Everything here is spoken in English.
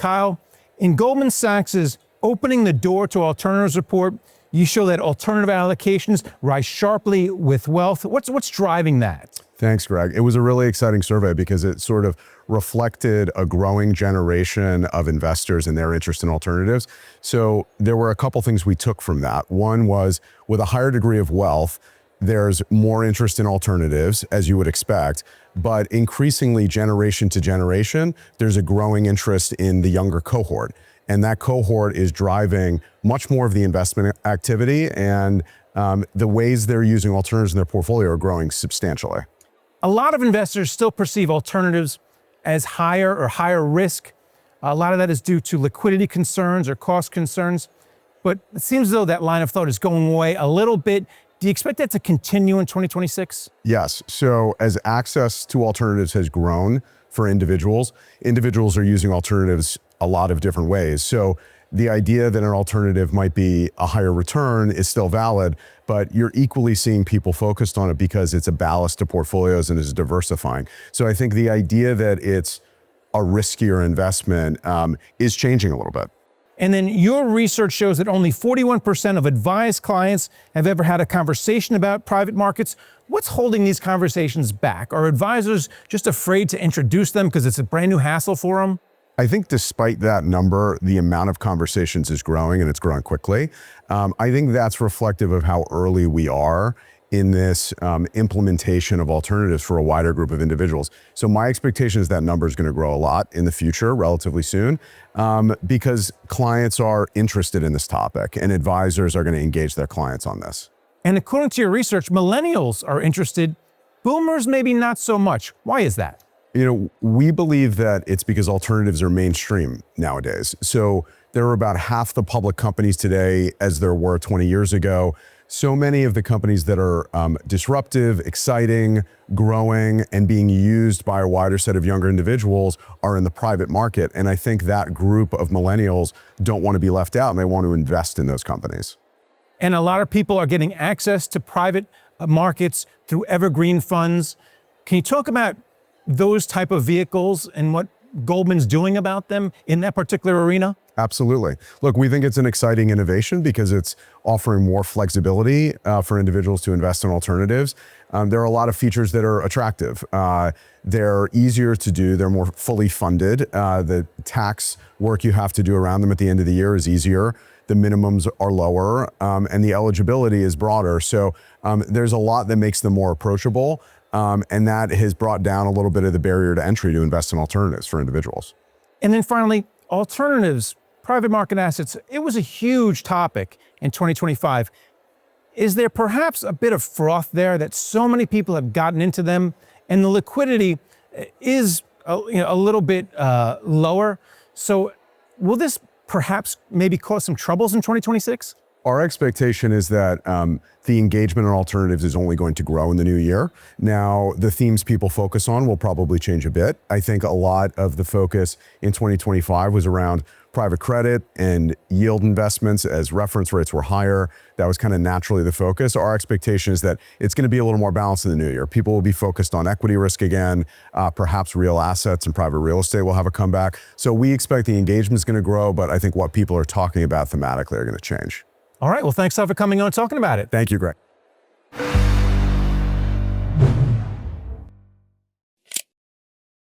Kyle. In Goldman Sachs's Opening the Door to Alternatives report, you show that alternative allocations rise sharply with wealth. What's driving that? Thanks, Greg. It was a really exciting survey because it sort of reflected a growing generation of investors and their interest in alternatives. So there were a couple things we took from that. One was, with a higher degree of wealth, there's more interest in alternatives, as you would expect, but increasingly generation to generation, there's a growing interest in the younger cohort. And that cohort is driving much more of the investment activity, and the ways they're using alternatives in their portfolio are growing substantially. A lot of investors still perceive alternatives as higher risk. A lot of that is due to liquidity concerns or cost concerns, but it seems as though that line of thought is going away a little bit. Do you expect that to continue in 2026? Yes. So as access to alternatives has grown for individuals are using alternatives a lot of different ways. So the idea that an alternative might be a higher return is still valid, but you're equally seeing people focused on it because it's a ballast to portfolios and is diversifying. So I think the idea that it's a riskier investment is changing a little bit. And then your research shows that only 41% of advised clients have ever had a conversation about private markets. What's holding these conversations back? Are advisors just afraid to introduce them because it's a brand new hassle for them? I think despite that number, the amount of conversations is growing, and it's growing quickly. I think that's reflective of how early we are in this implementation of alternatives for a wider group of individuals. So my expectation is that number is going to grow a lot in the future, relatively soon, because clients are interested in this topic and advisors are going to engage their clients on this. And according to your research, millennials are interested, boomers maybe not so much. Why is that? You know, we believe that it's because alternatives are mainstream nowadays. So there are about half the public companies today as there were 20 years ago. So many of the companies that are disruptive, exciting, growing, and being used by a wider set of younger individuals are in the private market. And I think that group of millennials don't want to be left out, and they want to invest in those companies. And a lot of people are getting access to private markets through evergreen funds. Can you talk about those type of vehicles and what Goldman's doing about them in that particular arena? Absolutely. Look, we think it's an exciting innovation because it's offering more flexibility for individuals to invest in alternatives. There are a lot of features that are attractive. They're easier to do. They're more fully funded. The tax work you have to do around them at the end of the year is easier. The minimums are lower, and the eligibility is broader. So there's a lot that makes them more approachable. And that has brought down a little bit of the barrier to entry to invest in alternatives for individuals. And then finally, alternatives, private market assets. It was a huge topic in 2025. Is there perhaps a bit of froth there that so many people have gotten into them and the liquidity is a little bit lower? So will this perhaps maybe cause some troubles in 2026? Our expectation is that the engagement in alternatives is only going to grow in the new year. Now, the themes people focus on will probably change a bit. I think a lot of the focus in 2025 was around private credit and yield investments as reference rates were higher. That was kind of naturally the focus. Our expectation is that it's going to be a little more balanced in the new year. People will be focused on equity risk again, perhaps real assets and private real estate will have a comeback. So we expect the engagement is going to grow, but I think what people are talking about thematically are going to change. All right. Well, thanks for coming on and talking about it. Thank you, Greg.